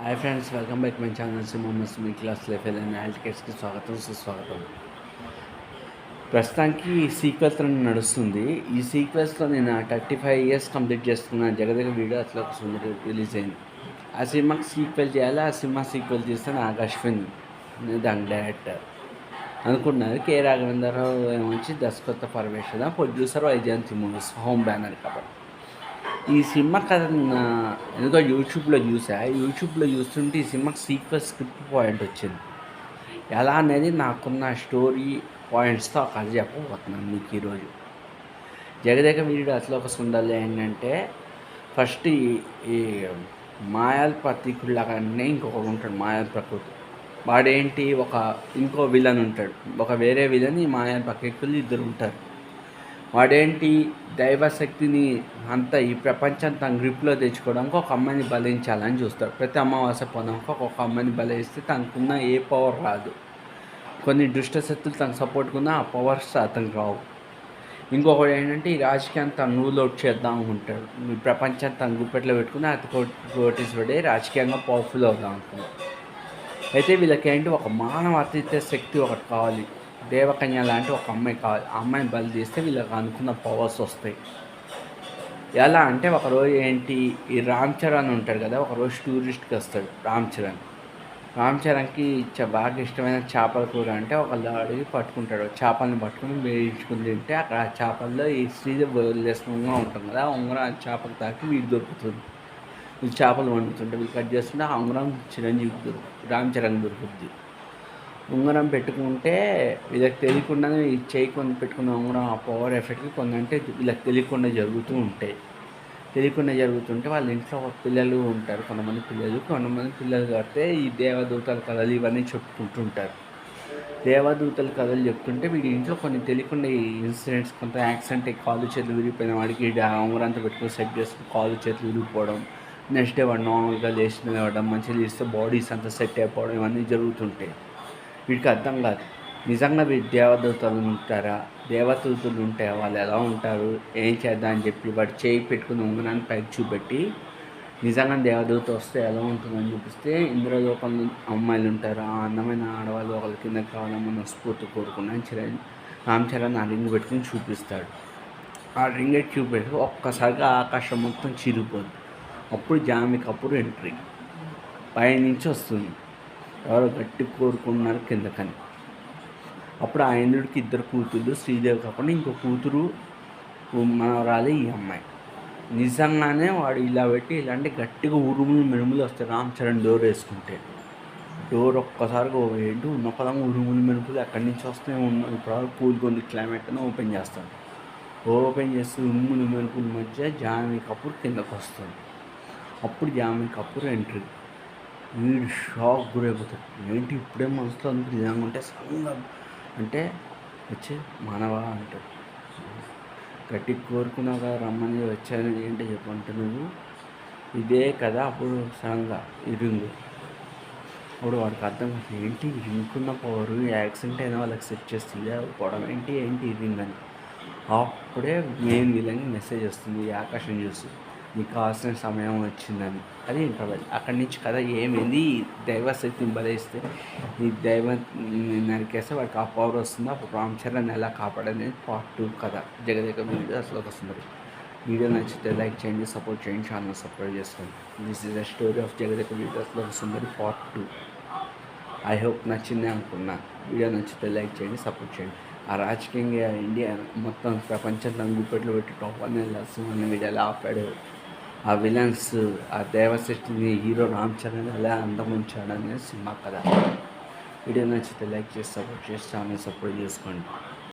Hi friends, welcome back my channel సిమోమస్ మీ class లెఫెల్ అండ్ హాల్టికెట్స్కి స్వాగతం సుస్వాగతం. ప్రస్తుతానికి ఈ సీక్వెల్స్ నడుస్తుంది. ఈ సీక్వెల్స్లో నేను 35 ఇయర్స్ కంప్లీట్ చేస్తున్నాను. జగదగ వీడియో అట్లా ఒక రిలీజ్ అయింది. ఆ సినిమాకి సీక్వెల్ చేయాలి. ఆ సినిమా సీక్వెల్ చేస్తే నాకు అశ్విన్ దాని డైరెక్టర్ అనుకున్నారు. కె రాఘవేంద్రరావు ఏమొచ్చి దర్శకత్వ పరమేశ్వర, producer Vyjayanthi movies, home banner కాబట్టి. ఈ సినిమా కథ ఎందుకో యూట్యూబ్లో చూస్తుంటే ఈ సినిమాకి సీక్వెల్ స్క్రిప్ట్ పాయింట్ వచ్చింది. ఎలా అనేది నాకున్న స్టోరీ పాయింట్స్తో ఒక కథ చెప్పబోతున్నాను మీకు ఈరోజు. జగదేక వీరుడు అతిలోక సుందరి ఏంటంటే, ఫస్ట్ ఈ మాయాల ప్రతీకుడిలాగానే ఇంకొకడు ఉంటాడు. మాయాల ప్రకృతి వాడేంటి, ఇంకో విలన్ ఉంటాడు. ఒక వేరే విలన్, ఈ మాయాల ప్రకృతులు ఇద్దరు ఉంటారు. వాడేంటి, దైవశక్తిని అంతా ఈ ప్రపంచం తన గ్రిప్లో తెచ్చుకోవడానికి ఒక అమ్మాయిని బలించాలని చూస్తాడు. ప్రతి అమావాస్య పొందడానికి ఒక అమ్మాయిని బలిస్తే తనకున్న ఏ పవర్ రాదు. కొన్ని దుష్టశక్తులు తనకు సపోర్ట్కున్న ఆ పవర్స్ అతనికి రావు. ఇంకొకటి ఏంటంటే, ఈ రాజకీయాన్ని తను రూల్ అవుట్ చేద్దాం అనుకుంటాడు. ఈ ప్రపంచాన్ని తన గుప్పెట్లో పెట్టుకుని అతి కోటీశ్వరుడే రాజకీయంగా పవర్ఫుల్ అవుదాం అనుకుంటాడు. అయితే వీళ్ళకేంటి, ఒక మానవ అతీత శక్తి ఒకటి కావాలి. దేవకన్య లాంటి ఒక అమ్మాయి కావాలి. ఆ అమ్మాయిని బలి చేస్తే వీళ్ళకి అనుకున్న పవర్స్ వస్తాయి. ఎలా అంటే, ఒకరోజు ఏంటి, ఈ రామ్ చరణ్ ఉంటాడు కదా, ఒకరోజు టూరిస్ట్కి వస్తాడు రామ్ చరణ్కి బాగా ఇష్టమైన చేపల కూర అంటే ఒకళ్ళు అడిగి పట్టుకుంటాడు. చేపల్ని పట్టుకుని వేయించుకుని తింటే అక్కడ ఆ చేపల్లో ఈ శ్రీదేవి వదిలేసిన ఉంగరం ఉంటుంది కదా, ఆ ఉంగరం ఆ చేపలు తాకి వీడు దొరుకుతుంది. వీళ్ళు చేపలు వండుతుంటే వీళ్ళు కట్ చేస్తుంటే ఆ ఉంగరం చిరంజీవి రామ్ చరణ్ దొరుకుతుంది. ఉంగరం పెట్టుకుంటే వీళ్ళకి తెలియకుండానే ఈ చేయి కొన్ని పెట్టుకున్న ఉంగరం ఆ పవర్ ఎఫెక్ట్కి కొన్ని అంటే వీళ్ళకి తెలియకుండా జరుగుతుంటే వాళ్ళ ఇంట్లో పిల్లలు ఉంటారు. కొంతమంది పిల్లలు కడితే ఈ దేవదూతల కథలు ఇవన్నీ చెప్పుకుంటుంటారు. దేవదూతల కథలు చెప్తుంటే వీడి ఇంట్లో కొన్ని తెలియకుండా ఈ ఇన్సిడెంట్స్, కొంత యాక్సిడెంట్, కాలు చేతులు విరిగిపోయిన వాడికి ఉంగరంతా పెట్టుకుని సెట్ చేసుకుని కాలు చేతులు విరిగిపోవడం, నెక్స్ట్ డే వాడు నార్మల్గా లేచి నిలవడం, మంచిగా చేస్తే బాడీస్ అంతా సెట్ అయిపోవడం, ఇవన్నీ జరుగుతుంటాయి. వీడికి అర్థం కాదు, నిజంగా వీడు దేవదూతలు ఉంటారా, దేవదూతలు ఉంటే వాళ్ళు ఎలా ఉంటారు, ఏం చేద్దాం అని చెప్పి వాడు చేయి పెట్టుకుని ఉంగరాన్ని పైకి చూపెట్టి నిజంగా దేవదూత వస్తే ఎలా ఉంటుందని చూపిస్తే, ఇంద్రలోకంలో అమ్మాయిలు ఉంటారు, ఆ అందమైన ఆడవాళ్ళు ఒకళ్ళ కిందకి కావాలన్న స్ఫూర్తి కోరుకున్నాను రామ్ చరణ్ ఆ రింగ్ పెట్టుకుని చూపిస్తాడు. ఆ రింగ్ చూపెట్టి ఒక్కసారిగా ఆకాశం మొత్తం చిరిగిపోద్ది. అప్పుడు జాన్వీ కపూర్ ఎంట్రీ పైనుంచి వస్తుంది. ఎవరో గట్టి కోరుకున్నారు కిందకని. అప్పుడు ఆ ఇంద్రుడికి ఇద్దరు కూతుళ్ళు, శ్రీదేవి కాకుండా ఇంకో కూతురు మనవరాలి ఈ అమ్మాయి. నిజంగానే వాడు ఇలా పెట్టి ఇలాంటి గట్టిగా ఉరుములు మెరుములు వస్తాయి. రామ్ చరణ్ డోర్ వేసుకుంటే డోర్ ఒక్కసారిగా ఏంటి ఉన్న పదంగా ఉరుములు మెరుపులు ఎక్కడి నుంచి వస్తే ఇప్పుడు కూల్గొంది క్లైమేట్ అని ఓపెన్ చేస్తాడు. ఓపెన్ చేస్తే ఉరుములు మెరుపుల మధ్య జాన్వీ కపూర్ కిందకు వస్తుంది. అప్పుడు జాన్వీ కపూర్ ఎంట్రీ. వీడు షాక్ గురైపోతాడు. ఏంటి ఇప్పుడే మనసులో అందుకు నిజంగా ఉంటే సడన్గా అంటే వచ్చి మానవ అంటాడు. గట్టి కోరుకున్నాగా రమ్మని వచ్చాను ఏంటి చెప్పంటే, నువ్వు ఇదే కదా. అప్పుడు సడన్గా ఈ రింగు. అప్పుడు వాడికి అర్థం కాదు, ఏంటి రింగ్కున్న పవర్ యాక్సిడెంట్ అయిన వాళ్ళకి సెట్ చేస్తుంది, పోవడం ఏంటి ఈ రింగ్ అని. అప్పుడే మెయిన్ విలన్కి మెసేజ్ వస్తుంది ఈ ఆకాశం చూసి, నీకు కావాల్సిన సమయం వచ్చిందని. అది ఇంటర్వెల్. అక్కడి నుంచి కథ ఏమైంది, దైవశక్తిని బలిస్తే ఈ దైవం నరికేస్తే వాడికి ఆ పవర్ వస్తుంది. అప్పుడు రామ్ చరణ్ ఎలా కాపాడనేది పార్ట్ 2 కథ. జగదేక వీడియో అసలు వస్తుంది. వీడియో నచ్చితే లైక్ చేయండి, సపోర్ట్ చేయండి, ఛానల్ సబ్స్క్రైబ్ చేసుకోండి. This is the story of Jagadeka video అసలు వస్తుంది పార్ట్ 2. ఐ హోప్ నచ్చింది అనుకున్నా. వీడియో నచ్చితే లైక్ చేయండి, సపోర్ట్ చేయండి. ఆ రాజకీయంగా ఇండియా మొత్తం ప్రపంచం తన గుప్పెట్లో పెట్టి టాప్ అని వెళ్ళాల్సిన వీడియోలో ఆపాడు. ఆ విలన్స్, ఆ దేవశక్తిని హీరో రామ్ చరణ్ ఎలా అందముంచాడనేది సినిమా కదా. వీడియో నచ్చితే లైక్ చేసి సపోర్ట్ చేసి ఛానల్ సపోర్ట్ చేసుకోండి.